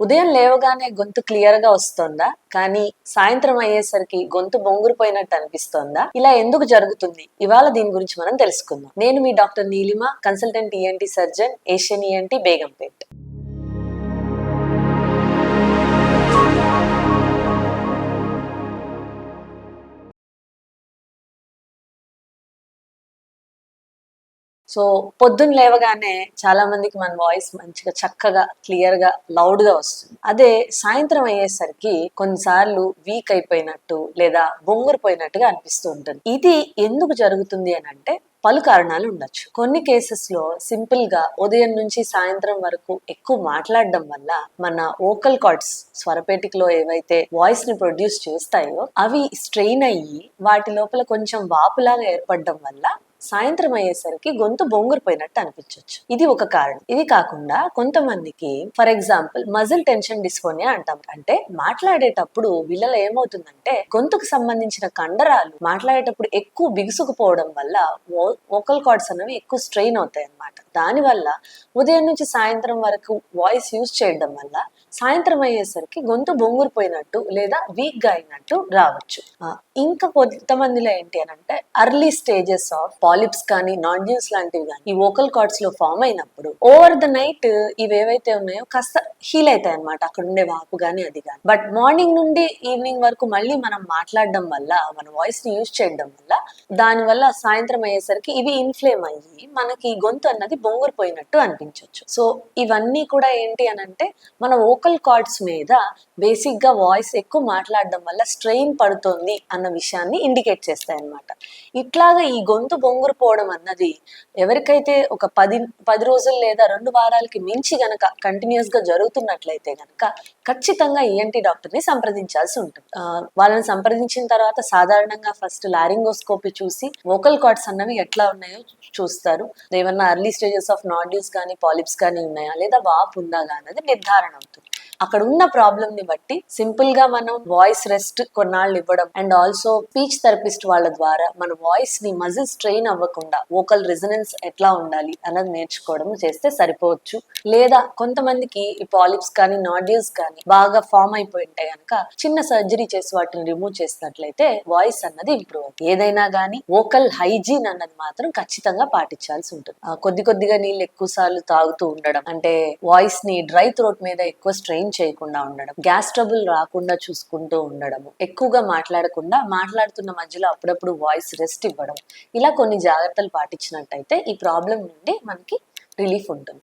ఉదయం లేవగానే గొంతు క్లియర్ గా వస్తోందా, కానీ సాయంత్రం అయ్యేసరికి గొంతు బొంగురుపోయినట్టు అనిపిస్తోందా? ఇలా ఎందుకు జరుగుతుంది? ఇవాళ దీని గురించి మనం తెలుసుకుందాం. నేను మీ doctor Neelima, consultant ENT surgeon, Asian ENT, Begumpet. So పొద్దున్న లేవగానే చాలా మందికి మన వాయిస్ మంచిగా చక్కగా క్లియర్ గా లౌడ్ గా వస్తుంది. అదే సాయంత్రం అయ్యేసరికి కొన్నిసార్లు వీక్ అయిపోయినట్టు లేదా బొంగురుపోయినట్టుగా అనిపిస్తూ ఉంటుంది. ఇది ఎందుకు జరుగుతుంది అని అంటే పలు కారణాలు ఉండొచ్చు. కొన్ని కేసెస్ లో సింపుల్ గా ఉదయం నుంచి సాయంత్రం వరకు ఎక్కువ మాట్లాడడం వల్ల మన వోకల్ కార్డ్స్, స్వరపేటికలో ఏవైతే వాయిస్ ని ప్రొడ్యూస్ చేస్తాయో అవి స్ట్రెయిన్ అయ్యి వాటి లోపల కొంచెం వాపులాగా ఏర్పడడం వల్ల సాయంత్రం అయ్యేసరికి గొంతు బొంగురుపోయినట్టు అనిపించవచ్చు. ఇది ఒక కారణం. ఇది కాకుండా కొంతమందికి ఫర్ ఎగ్జాంపుల్ మజిల్ టెన్షన్ డిస్ఫోనియా అంటాం. అంటే మాట్లాడేటప్పుడు వీళ్ళలో ఏమవుతుందంటే గొంతుకు సంబంధించిన కండరాలు మాట్లాడేటప్పుడు ఎక్కువ బిగుసుకుపోవడం వల్ల వోకల్ కార్డ్స్ అనేవి ఎక్కువ స్ట్రెయిన్ అవుతాయి అన్నమాట. దానివల్ల ఉదయం నుంచి సాయంత్రం వరకు వాయిస్ యూజ్ చేయడం వల్ల సాయంత్రం అయ్యేసరికి గొంతు బొంగురుపోయినట్టు లేదా వీక్ గా అయినట్టు రావచ్చు. ఇంకా కొంతమందిలో ఏంటి అని అంటే అర్లీ స్టేజెస్ ఆఫ్ పాలిప్స్ కానీ నాడ్యూల్స్ లాంటివి కానీ ఈ వోకల్ కార్డ్స్ లో ఫామ్ అయినప్పుడు ఓవర్ ద నైట్ ఇవేవైతే ఉన్నాయో కాస్త హీల్ అవుతాయి అనమాట, అక్కడ ఉండే వాపు కానీ అది కానీ. బట్ మార్నింగ్ నుండి ఈవినింగ్ వరకు మళ్ళీ మనం మాట్లాడడం వల్ల, మన వాయిస్ ని యూజ్ చేయడం వల్ల, దాని వల్ల సాయంత్రం అయ్యేసరికి ఇవి ఇన్ఫ్లేమ్ అయ్యి మనకి గొంతు అన్నది బొంగురుపోయినట్టు అనిపించవచ్చు. సో ఇవన్నీ కూడా ఏంటి అని అంటే మన వోకల్ కార్డ్స్ మీద బేసిక్ గా వాయిస్ ఎక్కువ మాట్లాడడం వల్ల స్ట్రెయిన్ పడుతోంది అన్న విషయాన్ని ఇండికేట్ చేస్తాయి అన్నమాట. ఇట్లాగా ఈ గొంతు బొంగురుపోవడం అన్నది ఎవరికైతే ఒక 10 రోజులు లేదా 2 వారాలకి మించి గనక కంటిన్యూస్ గా జరుగుతున్నట్లయితే గనక ఖచ్చితంగా ఈఎన్టీ డాక్టర్ ని సంప్రదించాల్సి ఉంటుంది. వాళ్ళని సంప్రదించిన తర్వాత సాధారణంగా ఫస్ట్ లారింగోస్కోపీ చూసి వోకల్ కార్డ్స్ అన్నవి ఎట్లా ఉన్నాయో చూస్తారు. ఏమన్నా అర్లీ స్టేజెస్ ఆఫ్ నాడ్యూల్స్ కానీ పాలిప్స్ కానీ ఉన్నాయా లేదా వాపు ఉందా అన్నది నిర్ధారణ అవుతుంది. అక్కడ ఉన్న ప్రాబ్లమ్ ని బట్టి సింపుల్ గా మనం వాయిస్ రెస్ట్ కొన్నాళ్ళు ఇవ్వడం అండ్ ఆల్సో స్పీచ్ థెరపిస్ట్ వాళ్ళ ద్వారా మన వాయిస్ ని మజిల్ స్ట్రెయిన్ అవ్వకుండా వోకల్ రెజొనెన్స్ ఎట్లా ఉండాలి అన్నది నేర్చుకోవడం చేస్తే సరిపోవచ్చు. లేదా కొంతమందికి ఈ పాలిప్స్ కానీ నాడ్యూల్స్ కానీ బాగా ఫామ్ అయిపోయి ఉంటే గనక చిన్న సర్జరీ చేసి వాటిని రిమూవ్ చేసినట్లయితే వాయిస్ అన్నది ఇంప్రూవ్ అవుతుంది. ఏదైనా కానీ వోకల్ హైజీన్ అన్నది మాత్రం ఖచ్చితంగా పాటించాల్సి ఉంటుంది. కొద్దిగా నీళ్ళు ఎక్కువ సార్లు తాగుతూ ఉండడం, అంటే వాయిస్ ని డ్రై థ్రోట్ మీద ఎక్కువ స్ట్రెయిన్ చేయకుండా ఉండడం, గ్యాస్ ట్రబుల్ రాకుండా చూసుకుంటూ ఉండడము, ఎక్కువగా మాట్లాడకుండా మాట్లాడుతున్న మధ్యలో అప్పుడప్పుడు వాయిస్ రెస్ట్ ఇవ్వడం, ఇలా కొన్ని జాగ్రత్తలు పాటించినట్టయితే ఈ ప్రాబ్లం నుండి మనకి రిలీఫ్ ఉంటుంది.